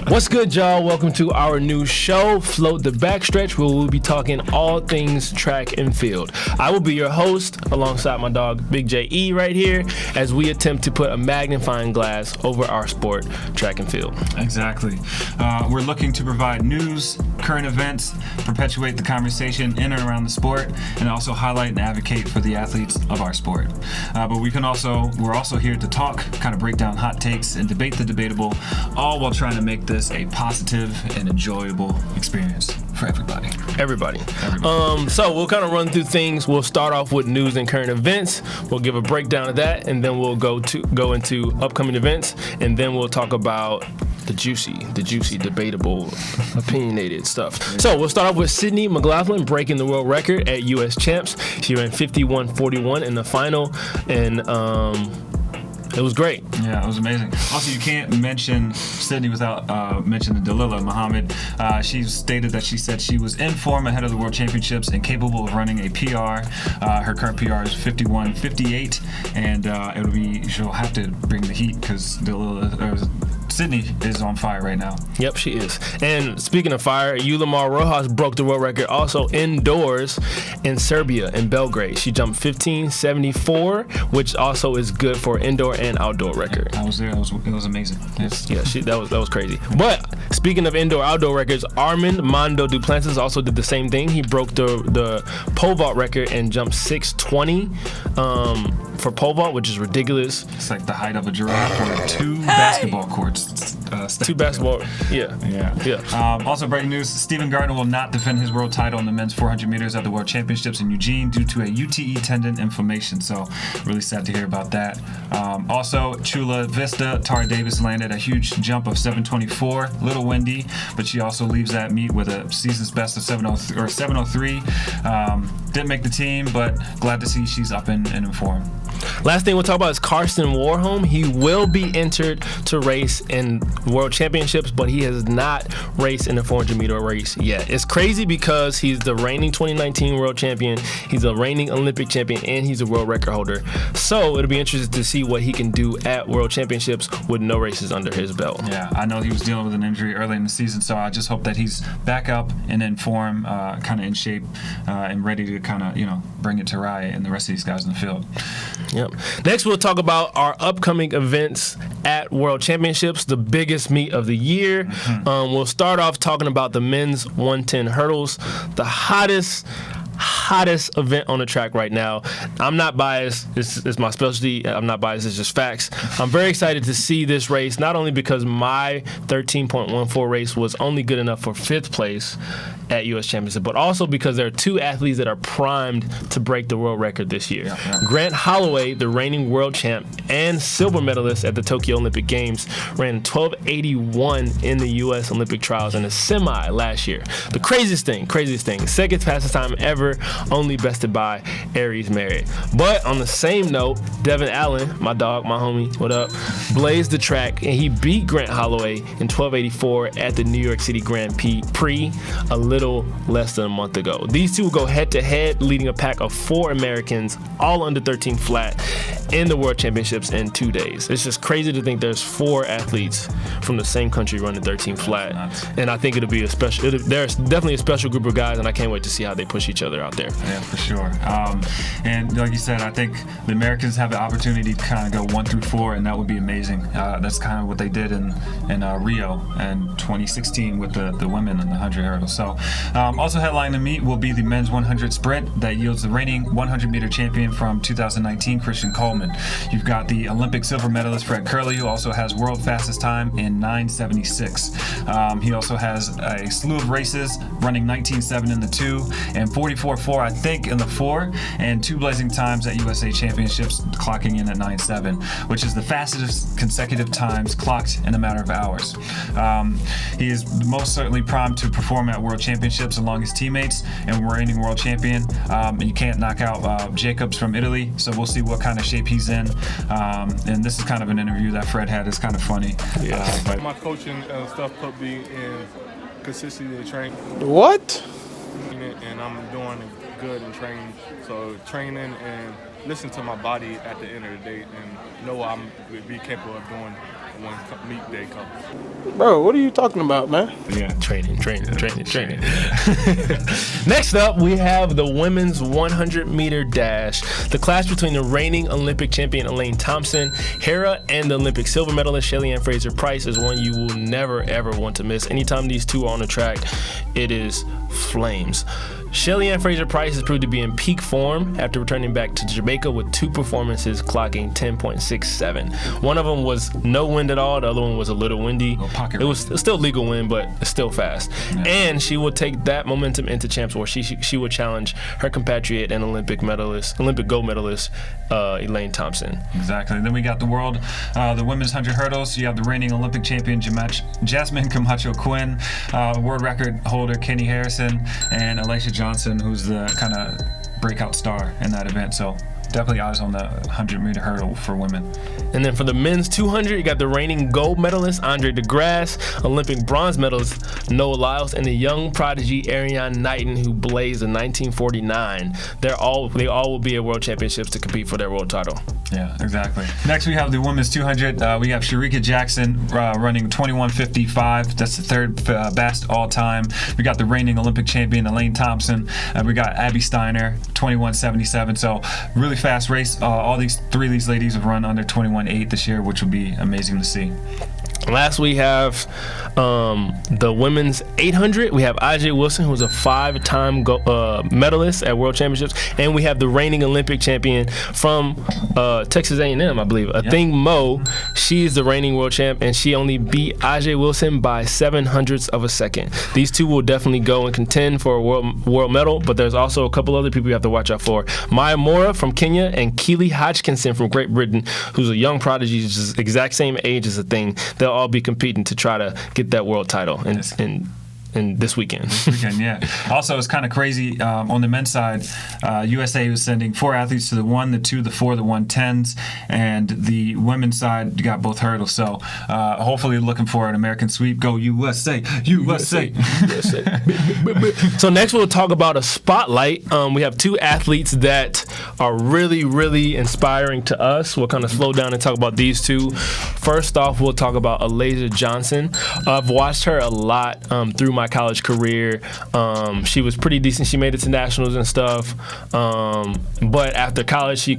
What's good, y'all? Welcome to our new show, Float the Backstretch, where we'll be talking all things track and field. I will be your host alongside my dog, Big J.E. right here, as we attempt to put a magnifying glass over our sport, track and field. Exactly. We're looking to provide news, current events, perpetuate the conversation in and around the sport, and also highlight and advocate for the athletes of our sport. But we're also here to talk, kind of break down hot takes, and debate the debatable, all while trying to make this a positive and enjoyable experience for everybody. Everybody. So we'll kind of run through things. We'll start off with news and current events. We'll give a breakdown of that, and then we'll go into upcoming events, and then we'll talk about the juicy, debatable, opinionated stuff. So we'll start off with Sydney McLaughlin breaking the world record at U.S. Champs. She ran 51:41 in the final, and it was great. Yeah, it was amazing. Also, you can't mention Sydney without mentioning Dalilah Muhammad. She stated that she was in form ahead of the World Championships and capable of running a PR. Her current PR is 51:58, and she'll have to bring the heat because Sydney is on fire right now. Yep, she is. And speaking of fire, Yulimar Rojas broke the world record also indoors in Serbia, in Belgrade. She jumped 15:74, which also is good for indoor and outdoor record. I was there. It was amazing. Yes. Yeah, that was crazy. But speaking of indoor-outdoor records, Armand Mondo Duplantis also did the same thing. He broke the pole vault record and jumped 6:20 for pole vault, which is ridiculous. It's like the height of a giraffe for two basketball courts. Two basketball, yeah. Also, breaking news: Stephen Gardner will not defend his world title in the men's 400 meters at the World Championships in Eugene due to a UTE tendon inflammation. So, really sad to hear about that. Also, Chula Vista Tara Davis landed a huge jump of 7:24. Little windy, but she also leaves that meet with a season's best of 7:03. Didn't make the team, but glad to see she's up and in form. Last thing we'll talk about is Carson Warholm. He will be entered to race in World Championships, but he has not raced in the 400-meter race yet. It's crazy because he's the reigning 2019 World Champion, he's a reigning Olympic champion, and he's a world record holder. So it'll be interesting to see what he can do at World Championships with no races under his belt. Yeah, I know he was dealing with an injury early in the season, so I just hope that he's back up and in form, kind of in shape, and ready to kind of, bring it to Riot and the rest of these guys in the field. Yep. Next, we'll talk about our upcoming events at World Championships, the biggest meet of the year. Mm-hmm. We'll start off talking about the men's 110 hurdles, the hottest event on the track right now. I'm not biased. It's my specialty. I'm not biased. It's just facts. I'm very excited to see this race, not only because my 13.14 race was only good enough for 5th place at U.S. Championship, but also because there are two athletes that are primed to break the world record this year. Yeah. Grant Holloway, the reigning world champ and silver medalist at the Tokyo Olympic Games, ran 12:81 in the U.S. Olympic trials in a semi last year. The craziest thing, second fastest time ever, only bested by Aries Merritt. But on the same note, Devin Allen, my dog, my homie, what up, blazed the track, and he beat Grant Holloway in 12:84 at the New York City Grand Prix a little less than a month ago. These two will go head-to-head, leading a pack of 4 Americans, all under 13 flat, in the World Championships in 2 days. It's just crazy to think there's 4 athletes from the same country running 13 flat, and I think there's definitely a special group of guys, and I can't wait to see how they push each other out there. Yeah, for sure. And like you said, I think the Americans have the opportunity to kind of go 1 through 4, and that would be amazing. That's kind of what they did in Rio in 2016 with the women in the 100 hurdles. So, also headlining the meet will be the men's 100 sprint that yields the reigning 100-meter champion from 2019, Christian Coleman. You've got the Olympic silver medalist Fred Kerley, who also has world fastest time in 9:76. He also has a slew of races, running 19:7 in the 2 and 44:4, I think, in the 4, and 2 blazing times at USA Championships, clocking in at 9:7, which is the fastest consecutive times clocked in a matter of hours. He is most certainly primed to perform at World Championships along his teammates and reigning world champion. You can't knock out Jacobs from Italy, so we'll see what kind of shape he's in. And this is kind of an interview that Fred had. It's kind of funny. Yeah. My coaching stuff put me in consistency to train. What? And I'm doing good in training. So training and listen to my body at the end of the day and know what I'm be capable of doing when meet day comes. Bro, what are you talking about, man? Yeah. Training. Next up, we have the women's 100-meter dash. The clash between the reigning Olympic champion Elaine Thompson, Hera, and the Olympic silver medalist Shelly-Ann Fraser-Pryce is one you will never, ever want to miss. Anytime these two are on the track, it is flames. Shelly-Ann Fraser-Pryce has proved to be in peak form after returning back to Jamaica with 2 performances clocking 10.67. One of them was no wind at all. The other one was a little windy. It was still legal wind, but it's still fast. Yeah. And she will take that momentum into champs where she will challenge her compatriot and Olympic gold medalist, Elaine Thompson. Exactly. Then we got the women's 100 hurdles. You have the reigning Olympic champion Jasmine Camacho Quinn, world record holder Kenny Harrison, and Alicia Johnson, who's the kind of breakout star in that event. So definitely eyes on the 100-meter hurdle for women. And then for the men's 200, you got the reigning gold medalist Andre DeGrasse, Olympic bronze medalist Noah Lyles, and the young prodigy Ariane Knighton, who blazed in 1949. They all will be at World Championships to compete for their world title. Yeah, exactly. Next, we have the women's 200. We have Sharika Jackson running 21:55. That's the third best all time. We got the reigning Olympic champion Elaine Thompson, and we got Abby Steiner 21:77. So really fast race. All these ladies have run under 21:8 this year, which will be amazing to see. Last, we have the women's 800. We have Ajay Wilson, who's a 5-time medalist at World Championships, and we have the reigning Olympic champion from Texas A&M, I believe, Athing Mo. She's the reigning world champ, and she only beat Ajay Wilson by 0.07 of a second. These two will definitely go and contend for a world medal, but there's also a couple other people you have to watch out for. Maya Mora from Kenya and Keely Hodgkinson from Great Britain, who's a young prodigy, just exact same age as Athing. They'll all be competing to try to get that world title in this weekend. Yeah. Also, it's kind of crazy. On the men's side, USA was sending 4 athletes to the 1, the 2, the 4, the 110s, and the women's side, you got both hurdles. So hopefully looking for an American sweep. Go USA, USA. So next we'll talk about a spotlight. We have 2 athletes that are really, really inspiring to us. We'll kind of slow down and talk about these 2. First off, we'll talk about Alasia Johnson. I've watched her a lot through my college career. She was pretty decent. She made it to nationals and stuff. But after college, I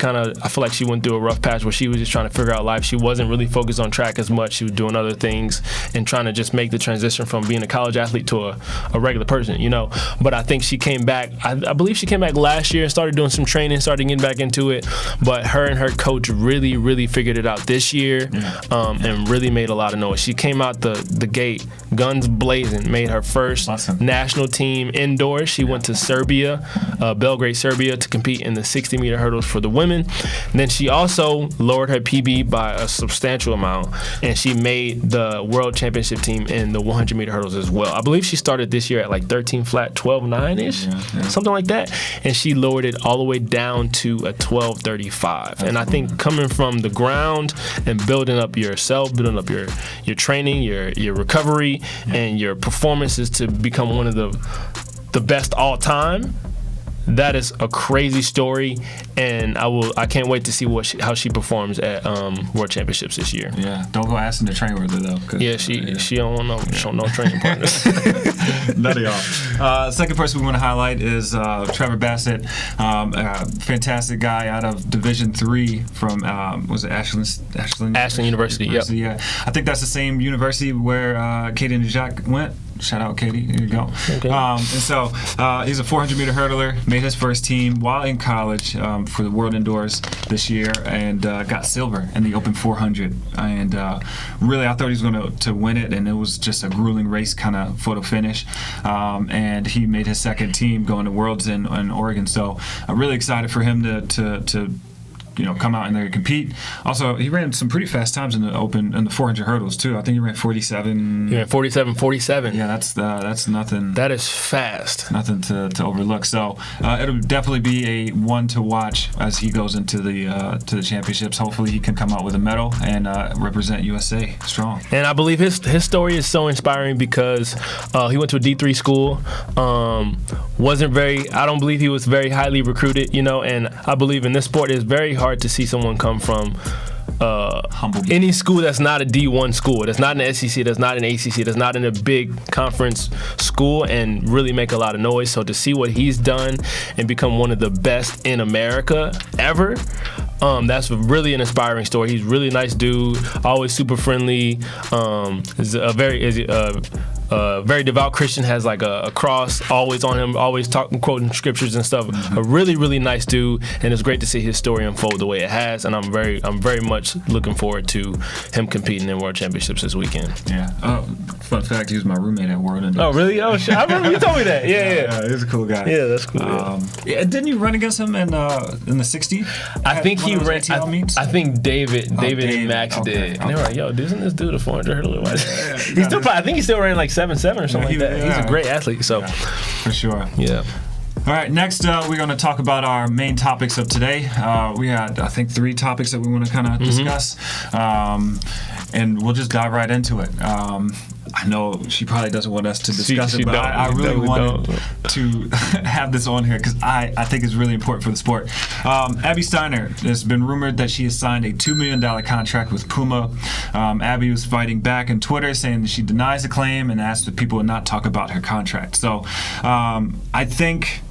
feel like she went through a rough patch where she was just trying to figure out life. She wasn't really focused on track as much. She was doing other things and trying to just make the transition from being a college athlete to a regular person, you know. But I think she came back. I believe she came back last year and started doing some training, started getting back into it. But her and her coach really, really figured it out this year and really made a lot of noise. She came out the gate, guns blazing, made her first national team indoors. She went to Serbia, Belgrade, Serbia, to compete in the 60-meter hurdles for the women. And then she also lowered her PB by a substantial amount, and she made the world championship team in the 100-meter hurdles as well. I believe she started this year at like 13 flat, 12.9-ish, something like that, and she lowered it all the way down to a 12.35. And I think coming from the ground and building up yourself, building up your training, your recovery, and your performances to become one of the best all time, that is a crazy story, and I can't wait to see how she performs at World Championships this year. Yeah, don't go asking to train with her though. Yeah, she don't want no training partners. None of y'all. Second person we want to highlight is Trevor Bassett, fantastic guy out of Division III from was it Ashland University? Yep. Yeah, I think that's the same university where Katie and Jacques went. Shout out, Katie. Here you go. Okay. And so he's a 400-meter hurtler, made his first team while in college for the World Indoors this year, and got silver in the Open 400. And really, I thought he was going to win it, and it was just a grueling race kind of photo finish. And he made his second team going to Worlds in Oregon. So I'm really excited for him to come out in there and compete. Also, he ran some pretty fast times in the Open and the 400 hurdles too. I think he ran 47. He ran 47.47. Yeah, that's nothing. That is fast. Nothing to overlook. So it'll definitely be a one to watch as he goes into the championships. Hopefully, he can come out with a medal and represent USA strong. And I believe his story is so inspiring because he went to a D3 school. I don't believe he was very highly recruited, and I believe in this sport it's very hard to see someone come from any school that's not a D1 school, that's not an SEC, that's not an ACC, that's not in a big conference school, and really make a lot of noise. So to see what he's done and become one of the best in America ever, that's really an inspiring story. He's a really nice dude, always super friendly. Is a very devout Christian, has like a cross always on him, always quoting scriptures and stuff. A really, really nice dude, and it's great to see his story unfold the way it has. And I'm very much looking forward to him competing in World Championships this weekend. Yeah. Fun fact: he was my roommate at World Index. Oh, really? Oh, shit! I remember you told me that. Yeah. He's a cool guy. Yeah, that's cool. Yeah. Didn't you run against him in the 60? I think he ran. I think David and Max okay, did. And they were like, "Yo, isn't this dude a 400 hurdler?" He still. I think he still ran like 7.7 or something like that. He's a great athlete. So, for sure. Yeah. All right, next we're going to talk about our main topics of today. We had, I think, 3 topics that we want to kind of discuss, and we'll just dive right into it. I know she probably doesn't want us to discuss it, but I really wanted to have this on here because I think it's really important for the sport. Abby Steiner, it's been rumored that she has signed a $2 million contract with Puma. Abby was fighting back on Twitter saying that she denies the claim and asked that people not talk about her contract. So I think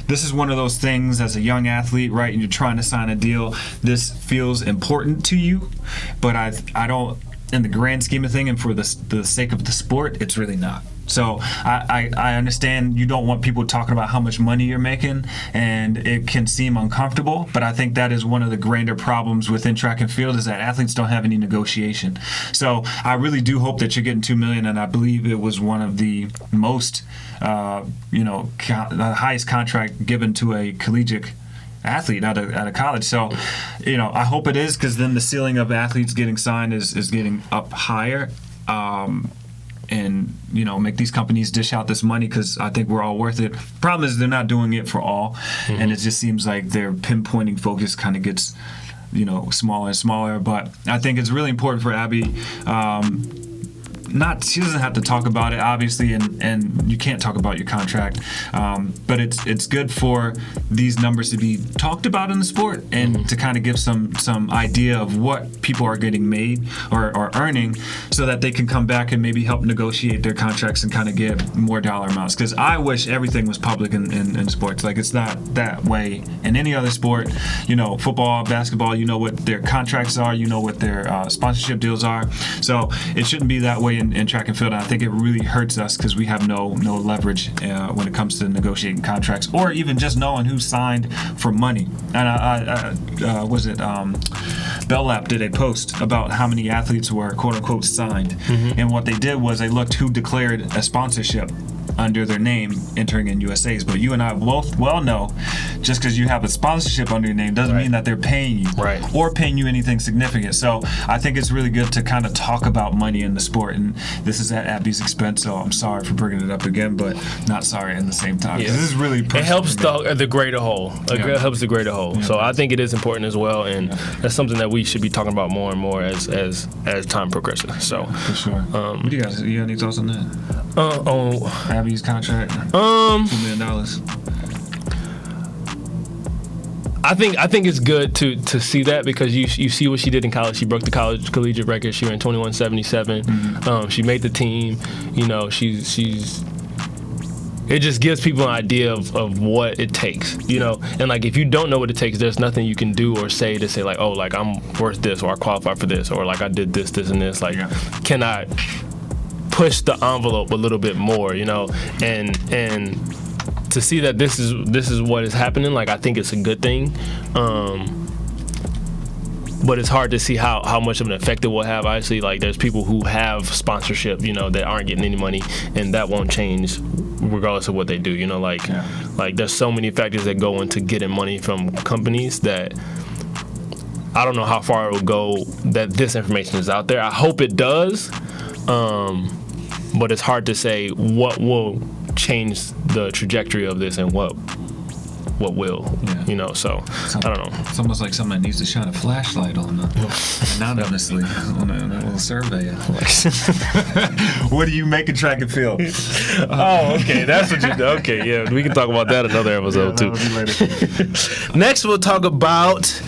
this is one of those things as a young athlete, right, and you're trying to sign a deal, this feels important to you, but I don't, in the grand scheme of thing and for the sake of the sport, it's really not. So I understand you don't want people talking about how much money you're making, and it can seem uncomfortable, but I think that is one of the grander problems within track and field is that athletes don't have any negotiation. So I really do hope that you're getting $2 million, and I believe it was one of the most, the highest contract given to a collegiate athlete out of college. So, I hope it is, because then the ceiling of athletes getting signed is getting up higher. And make these companies dish out this money because I think we're all worth it. Problem is they're not doing it for all, and it just seems like their pinpointing focus kind of gets smaller and smaller. But I think it's really important for Abby. She doesn't have to talk about it, obviously, and you can't talk about your contract, but it's good for these numbers to be talked about in the sport and to kind of give some idea of what people are getting made or earning, so that they can come back and maybe help negotiate their contracts and kind of get more dollar amounts. Because I wish everything was public in sports. Like, it's not that way in any other sport. Football, basketball, you know what their contracts are, you know what their sponsorship deals are. So it shouldn't be that way in track and field. And I think it really hurts us because we have no leverage when it comes to negotiating contracts, or even just knowing who signed for money. And Bell Lap did a post about how many athletes were quote unquote signed, and what they did was they looked who declared a sponsorship under their name entering in USA's. But you and I both well know, just because you have a sponsorship under your name doesn't mean that they're paying you or paying you anything significant. So I think it's really good to kind of talk about money in the sport, and this is at Abby's expense, so I'm sorry for bringing it up again, but not sorry in the same time. This is really personal. It helps the greater whole. It helps the greater whole. So I think it is important as well, and that's something that we should be talking about more and more as time progresses. So for sure. What do you guys? You got any thoughts on that? Abby's contract, $2 million. I think it's good to see that, because you see what she did in college. She broke the collegiate record. She ran 21.77. She made the team. She's. It just gives people an idea of what it takes, And like, if you don't know what it takes, there's nothing you can do or say to say like, oh, like I'm worth this, or I qualify for this, or like I did this, and this. Like, can I push the envelope a little bit more, and to see that this is what is happening, like, I think it's a good thing, but it's hard to see how much of an effect it will have. Obviously, like, there's people who have sponsorship, that aren't getting any money, and that won't change regardless of what they do, like there's so many factors that go into getting money from companies that I don't know how far it will go that this information is out there. I hope it does, but it's hard to say what will change the trajectory of this and what will, so I don't know. It's almost like somebody needs to shine a flashlight on them anonymously on a little survey. What do you make of track and field? Okay, that's what you do. Okay, yeah, we can talk about that another episode too. Later. Next, we'll talk about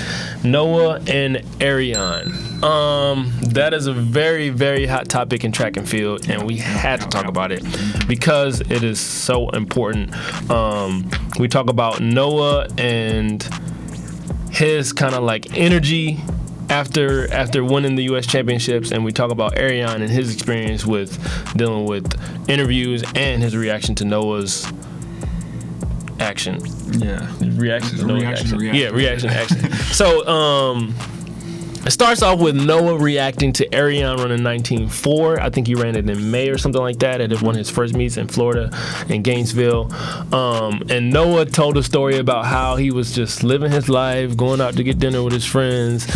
Noah and Ariane. That is a very, very hot topic in track and field, and we had to talk about it because it is so important. We talk about Noah and his kind of like energy after winning the U.S. championships, and we talk about Ariane and his experience with dealing with interviews and his reaction to Noah's action. Yeah. Reaction to Noah's action. Yeah, reaction to action. Yeah. So, it starts off with Noah reacting to Ariane running 19.4. I think he ran it in May or something like that at one of his first meets in Florida, in Gainesville. And Noah told a story about how he was just living his life, going out to get dinner with his friends,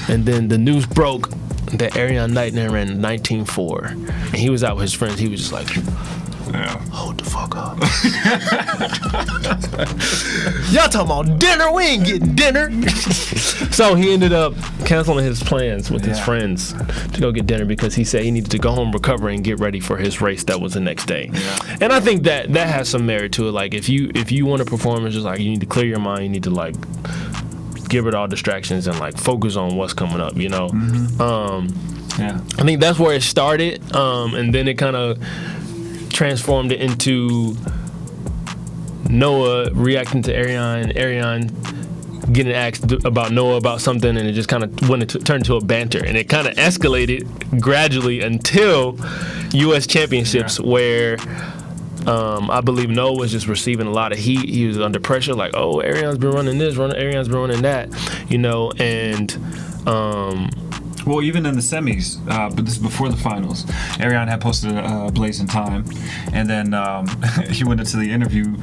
and then the news broke that Ariane Knighton ran 19.4. And he was out with his friends. He was just like, hold the fuck up. Y'all talking about dinner? We ain't getting dinner. So he ended up canceling his plans with his friends to go get dinner because he said he needed to go home, recover, and get ready for his race that was the next day. Yeah. And I think that has some merit to it. Like if you want to perform, it's just like you need to clear your mind. You need to like get rid of all distractions and like focus on what's coming up. You know. I think that's where it started, and then it kind of transformed it into Noah reacting to Ariane getting asked about Noah about something, and it just kind of turned into a banter, and it kind of escalated gradually until U.S. championships where I believe Noah was just receiving a lot of heat. He was under pressure, like, oh, Ariane's been running this, Ariane's been running that, you know, and well, even in the semis, but this is before the finals, Ariane had posted a blazing time, and then he went into the interview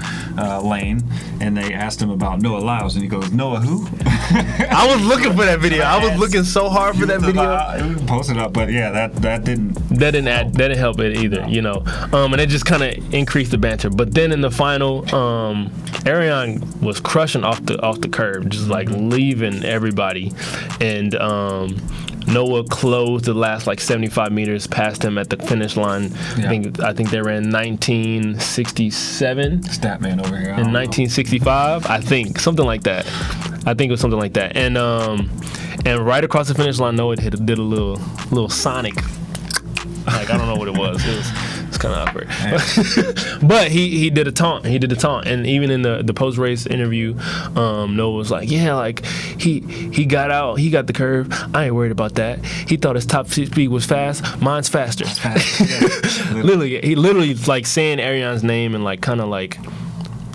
lane, and they asked him about Noah Lyles, and he goes, Noah who? I was looking for that video. I was looking so hard for that video. It posted up, but yeah, that didn't help it either, you know. And it just kind of increased the banter. But then in the final, Ariane was crushing off the curb, just like leaving everybody, and Noah closed the last like 75 meters past him at the finish line. Yeah. I think they ran 1967. Statman over here. In 1965, I think something like that. I think it was something like that. And right across the finish line, Noah did a little Sonic. Like I don't know what it was. It's kind of awkward. But he did a taunt. And even in the post race interview, Noah was like, yeah, like he got out, he got the curve. I ain't worried about that. He thought his top speed was fast. Mine's faster. Literally, he literally like saying Ariane's name and like kind of like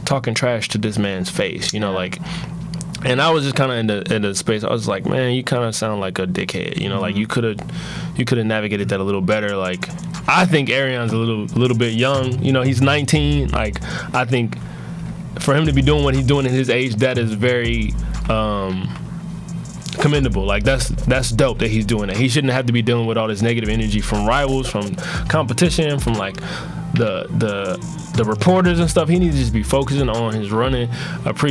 talking trash to this man's face. You know, like. And I was just kind of in the space. I was like, man, you kind of sound like a dickhead. You know, like you could have navigated that a little better. Like, I think Ariane's a little bit young. You know, he's 19. Like, I think for him to be doing what he's doing at his age, that is very commendable. Like, that's dope that he's doing it. He shouldn't have to be dealing with all this negative energy from rivals, from competition, from like the reporters and stuff. He needs to just be focusing on his running,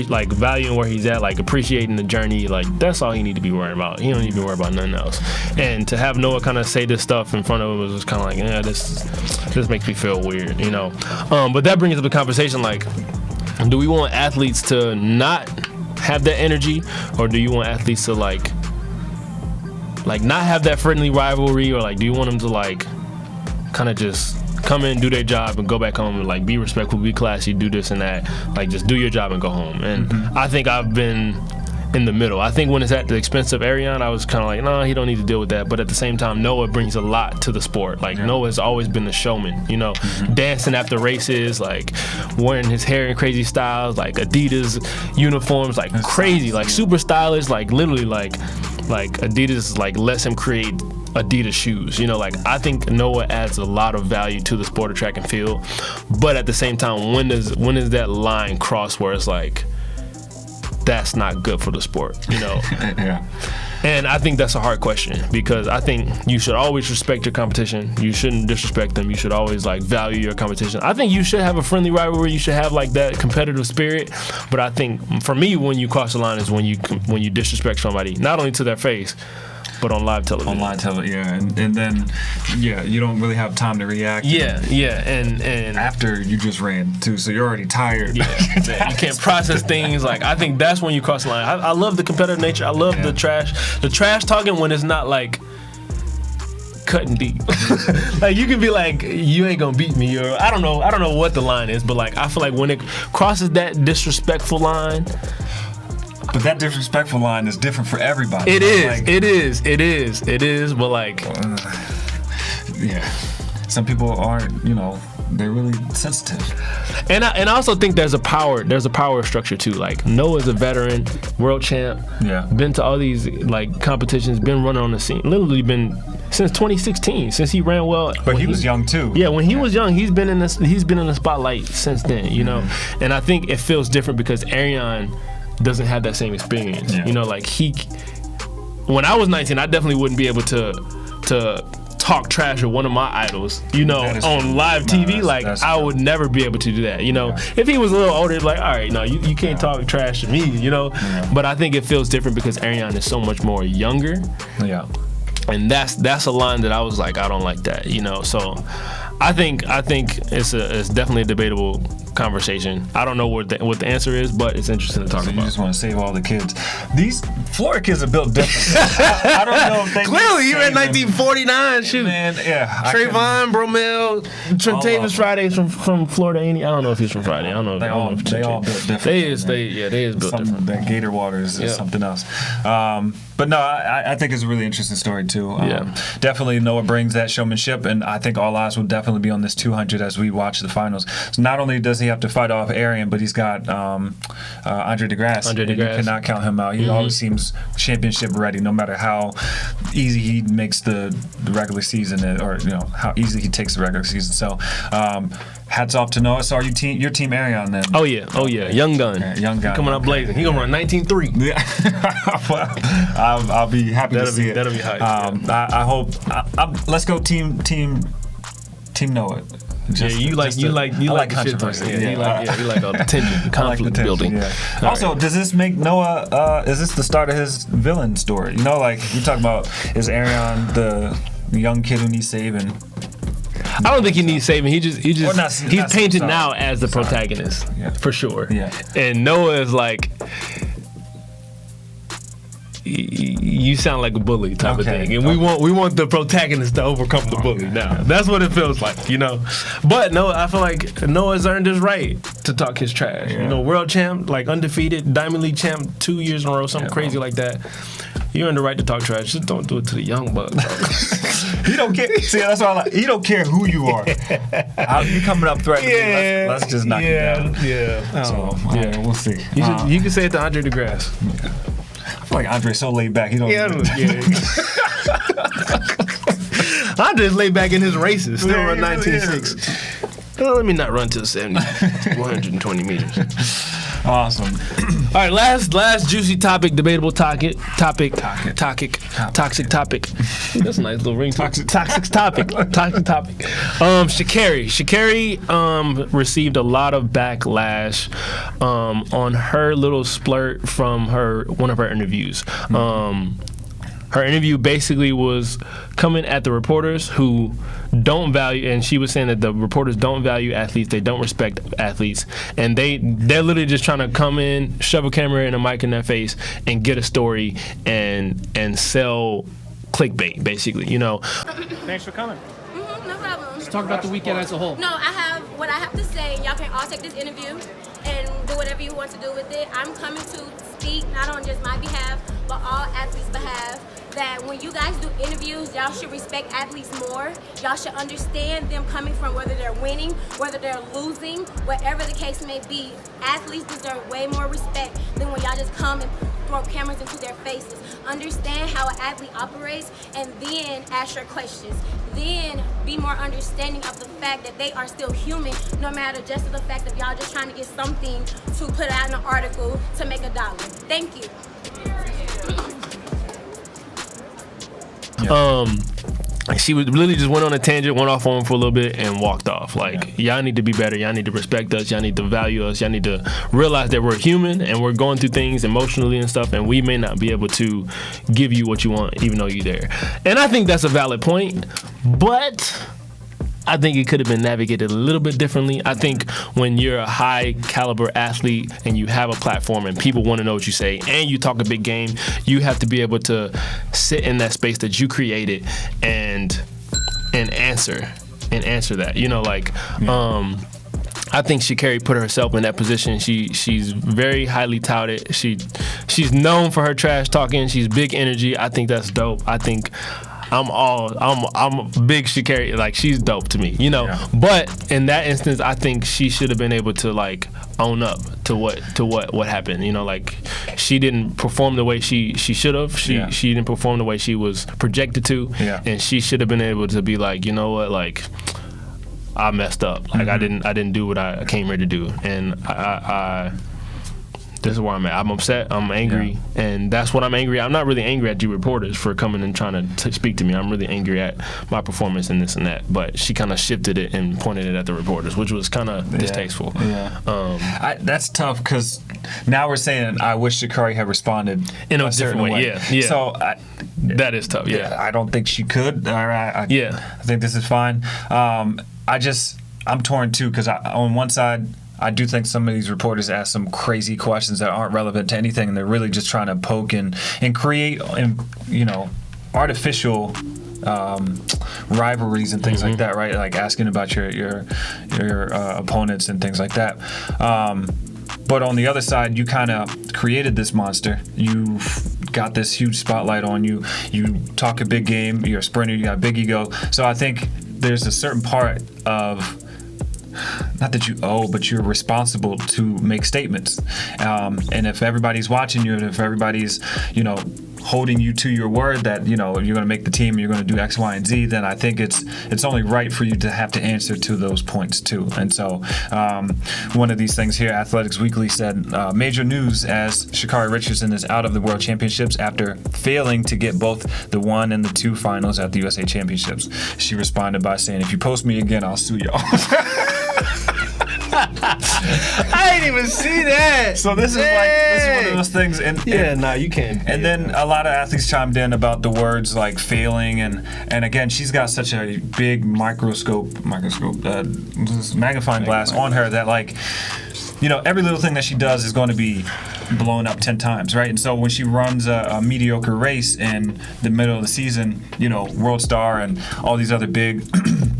like valuing where he's at, like appreciating the journey. Like that's all he need to be worrying about. He don't need to be worried about nothing else. And to have Noah kind of say this stuff in front of him was just kind of like, yeah, this makes me feel weird, you know. But that brings up the conversation, like, do we want athletes to not have that energy, or do you want athletes to like not have that friendly rivalry, or like do you want them to like kind of just come in, do their job, and go back home and like be respectful, be classy, do this and that, like just do your job and go home? And I think I've been in the middle. I think when it's at the expense of Ariane, I was kind of like, nah, he don't need to deal with that. But at the same time, Noah brings a lot to the sport. Like Noah has always been the showman, you know, dancing after races, like wearing his hair in crazy styles, like Adidas uniforms, like crazy, like super stylish, like literally like Adidas like lets him create Adidas shoes, you know. Like I think Noah adds a lot of value to the sport of track and field, but at the same time, when does that line cross where it's like that's not good for the sport, you know? Yeah. And I think that's a hard question, because I think you should always respect your competition. You shouldn't disrespect them. You should always like value your competition. I think you should have a friendly rivalry. You should have like that competitive spirit. But I think for me, when you cross the line is when you disrespect somebody, not only to their face, but on live television. On live television, yeah, and then you don't really have time to react. Yeah, and after you just ran too, so you're already tired. Yeah, you can't process things. Like, I think that's when you cross the line. I love the competitive nature. I love the trash talking when it's not like cutting deep. Like, you can be like, you ain't gonna beat me, or I don't know what the line is, but like, I feel like when it crosses that disrespectful line. But that disrespectful line is different for everybody. It is, but like, yeah, some people aren't, they're really sensitive. And I also think there's a power structure too. Like, Noah's a veteran, world champ. Yeah. Been to all these like competitions, been running on the scene. Literally been since 2016, since he ran well. But he was young too. Yeah, when he was young, he's been in the spotlight since then, And I think it feels different because Ariane doesn't have that same experience. Yeah. Like when I was 19, I definitely wouldn't be able to talk trash with one of my idols, on live TV. That's I would never be able to do that. If he was a little older, like, all right, no, you can't talk trash to me, Yeah. But I think it feels different because Ariane is so much more younger. Yeah. And that's a line that I was like, I don't like that, So I think it's definitely a debatable conversation. I don't know what the answer is, but it's interesting to talk about. You just want to save all the kids. These Florida kids are built different. I don't know if they clearly he ran 1949. Shoot, man, yeah. Trayvon Bromell, Trentavious Friday's from Florida. I don't know if he's from Friday. I don't know. They all built different. They is built different. That Gator water is something else. But no, I think it's a really interesting story too. Definitely Noah brings that showmanship, and I think all eyes will definitely be on this 200 as we watch the finals. So not only does he have to fight off Ariane, but he's got Andre DeGrasse. You cannot count him out. He always seems championship ready, no matter how easy he makes the regular season, or how easy he takes the regular season. So hats off to Noah. So are you your team Ariane then? Oh yeah, young gun. Okay, young gun. Coming up blazing. He gonna run 19.3. Yeah. Well, I'll be happy to see it. That'll be hype. I hope. Let's go team Noah. You like controversy. You like all the tension, conflict building. Yeah. Also, does this make Noah? Is this the start of his villain story? Like we talk about, is Ariane the young kid who needs saving? I don't think he needs saving. He's painted now as the protagonist, for sure. Yeah. And Noah is like, you sound like a bully type of thing, and we want the protagonist to overcome the bully. Now that's what it feels like, But no, I feel like Noah's earned his right to talk his trash. World champ, like undefeated, Diamond League champ 2 years in a row, something crazy like that. You earned the right to talk trash. Just don't do it to the young buck. He don't care. See, that's why I like. He don't care who you are. You coming up threatening me? Let's just knock you down. Yeah. So we'll see. You can say it to Andre DeGrasse. Yeah. I feel like Andre's so laid back. He don't. Andre's laid back in his races. Still run 19.6. Well, let me not run to 70, 120 meters. Awesome. All right, last juicy topic, debatable topic. Toxic topic. That's a nice little ring. Toxic topic. Sha'carri received a lot of backlash on her little splurt from one of her interviews. Her interview basically was coming at the reporters who don't value, and she was saying that the reporters don't value athletes, they don't respect athletes, and they're literally just trying to come in, shove a camera and a mic in their face, and get a story and sell clickbait, basically, Thanks for coming. No problem. Let's talk about the weekend as a whole. No, I have what I have to say. Y'all can all take this interview and do whatever you want to do with it. I'm coming to speak not on just my behalf, but all athletes' behalf. That when you guys do interviews, y'all should respect athletes more. Y'all should understand them coming from whether they're winning, whether they're losing, whatever the case may be. Athletes deserve way more respect than when y'all just come and throw cameras into their faces. Understand how an athlete operates and then ask your questions. Then be more understanding of the fact that they are still human, no matter just the fact of y'all just trying to get something to put out in an article to make $1. Thank you. she was really just went on a tangent, went off on him for a little bit, and walked off. Like, y'all need to be better. Y'all need to respect us. Y'all need to value us. Y'all need to realize that we're human and we're going through things emotionally and stuff, and we may not be able to give you what you want, even though you're there. And I think that's a valid point, but I think it could have been navigated a little bit differently. I think when you're a high caliber athlete and you have a platform and people want to know what you say and you talk a big game, you have to be able to sit in that space that you created and answer that. You know, like I think Sha'carri put herself in that position. She's very highly touted. She's known for her trash talking. She's big energy. I think that's dope. I think I'm a big Sha'carri, like, she's dope to me, you know. Yeah. But in that instance, I think she should have been able to, like, own up to what happened. You know, like, she didn't perform the way she should have. She didn't perform the way she was projected to. Yeah. And she should have been able to be like, you know what, like, I messed up. Like, I didn't do what I came here to do. And I this is where I'm at. I'm upset. I'm angry, and that's what I'm angry at. I'm not really angry at you reporters for coming and trying to speak to me. I'm really angry at my performance and this and that. But she kind of shifted it and pointed it at the reporters, which was kind of distasteful. Yeah. That's tough because now we're saying I wish Sha'carri had responded in a different way. Yeah. So that is tough. Yeah. I don't think she could. I think this is fine. I'm torn too because on one side, I do think some of these reporters ask some crazy questions that aren't relevant to anything, and they're really just trying to poke and create, artificial rivalries and things like that, right? Like asking about your opponents and things like that. But on the other side, you kind of created this monster. You've got this huge spotlight on you. You talk a big game. You're a sprinter. You got a big ego. So I think there's a certain part of, not that you owe, but you're responsible to make statements. And if everybody's watching you, and if everybody's, holding you to your word that, you're going to make the team, and you're going to do X, Y, and Z, then I think it's only right for you to have to answer to those points too. And so one of these things here, Athletics Weekly said, major news as Sha'carri Richardson is out of the World Championships after failing to get both the 1 and the 2 finals at the USA Championships. She responded by saying, "If you post me again, I'll sue y'all." I didn't even see that. So this is one of those things. You can't. And then a lot of athletes chimed in about the words like failing, and again, she's got such a big magnifying glass on her that, like, every little thing that she does is going to be blown up 10 times, right? And so when she runs a mediocre race in the middle of the season, World Star and all these other big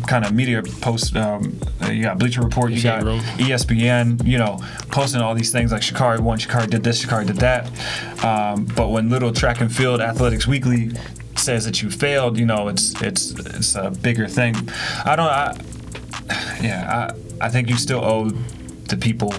kind of media posts, you got Bleacher Report, you got ESPN, posting all these things like Sha'carri won, Sha'carri did this, Sha'carri did that. But when little Track and Field Athletics Weekly says that you failed, it's a bigger thing. I think you still owe the people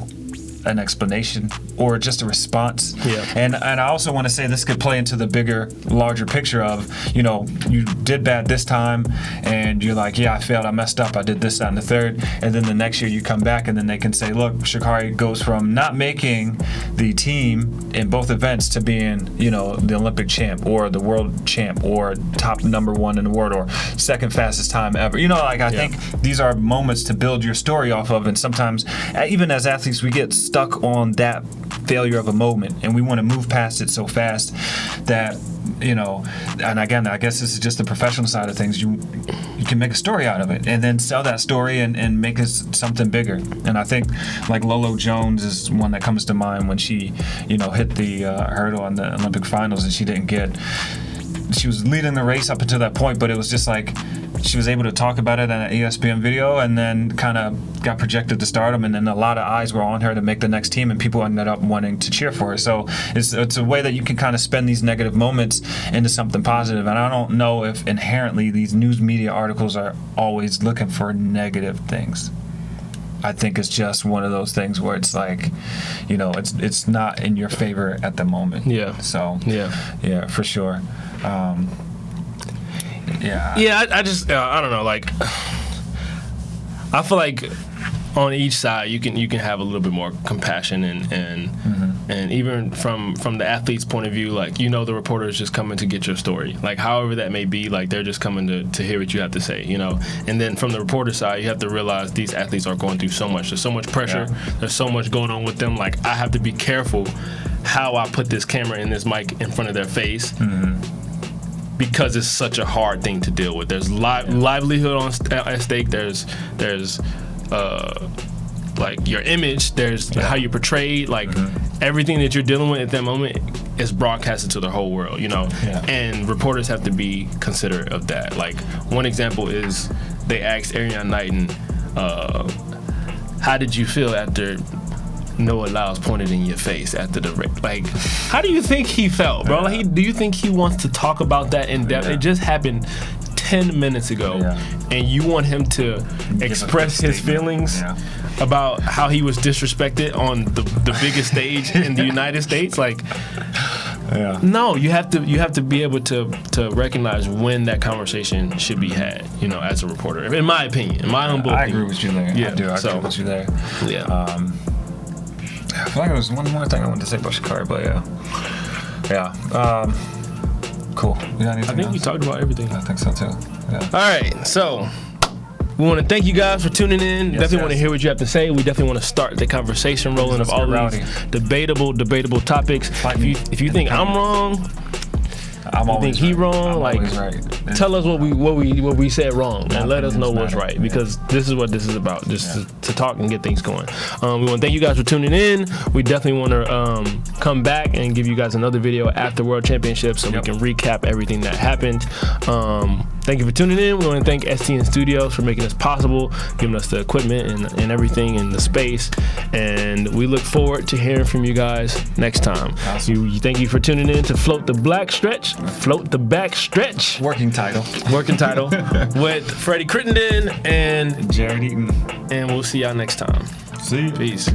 an explanation or just a response. Yeah. And I also want to say this could play into the bigger, larger picture of, you did bad this time and you're like, I failed, I messed up, I did this, that, and the third. And then the next year you come back and then they can say, look, Sha'carri goes from not making the team in both events to being, the Olympic champ or the world champ or top #1 in the world or second fastest time ever. I think these are moments to build your story off of. And sometimes, even as athletes, we get stuck on that failure of a moment and we want to move past it so fast that, and again, I guess this is just the professional side of things. You can make a story out of it and then sell that story and make it something bigger. And I think like Lolo Jones is one that comes to mind when she, hit the hurdle in the Olympic finals and she was leading the race up until that point, but it was just like she was able to talk about it in an ESPN video and then kind of got projected to stardom, and then a lot of eyes were on her to make the next team and people ended up wanting to cheer for her. So it's a way that you can kind of spend these negative moments into something positive. And I don't know if inherently these news media articles are always looking for negative things. I think it's just one of those things where it's like, it's not in your favor at the moment. Yeah. So yeah, for sure. I just I don't know. Like, I feel like on each side you can have a little bit more compassion and And even from the athlete's point of view, like, you know, the reporter is just coming to get your story. Like, however that may be, like, they're just coming to hear what you have to say, you know. And then from the reporter side, you have to realize these athletes are going through so much. There's so much pressure. Yeah. There's so much going on with them. Like, I have to be careful how I put this camera and this mic in front of their face. Because it's such a hard thing to deal with. There's livelihood at stake. There's like your image. There's how you're portrayed. Like everything that you're dealing with at that moment is broadcasted to the whole world. You know, and reporters have to be considerate of that. Like one example is they asked Ariane Knighton, "How did you feel after Noah Lyles pointed in your face after the rape?" Like, how do you think he felt, bro? Like, do you think he wants to talk about that in depth? It just happened 10 minutes ago, and you want him to express his feelings about how he was disrespected on the biggest stage in the United States? Like, no, you have to be able to recognize when that conversation should be had, you know, as a reporter. In my opinion, in my humble opinion. I agree with you there. Yeah, I do. I agree with you there. Yeah. I feel like there was one more thing I wanted to say about Sha'carri, but cool. You got anything I think else? we talked about everything. I think so too. Yeah. All right, so we want to thank you guys for tuning in. Definitely want to hear what you have to say. We definitely want to start the conversation rolling of all these debatable topics. If you think I'm wrong, you think he wrong, like tell us what we said wrong and let us know what's right, because this is what this is about, just to talk and get things going. We want to thank you guys for tuning in. We definitely want to come back and give you guys another video after World Championships so we can recap everything that happened. Thank you for tuning in. We want to thank STN Studios for making this possible, giving us the equipment and everything and the space. And we look forward to hearing from you guys next time. Awesome. Thank you for tuning in to Float the Backstretch. Working title with Freddie Crittenden and Jarret Eaton. And we'll see y'all next time. See you. Peace.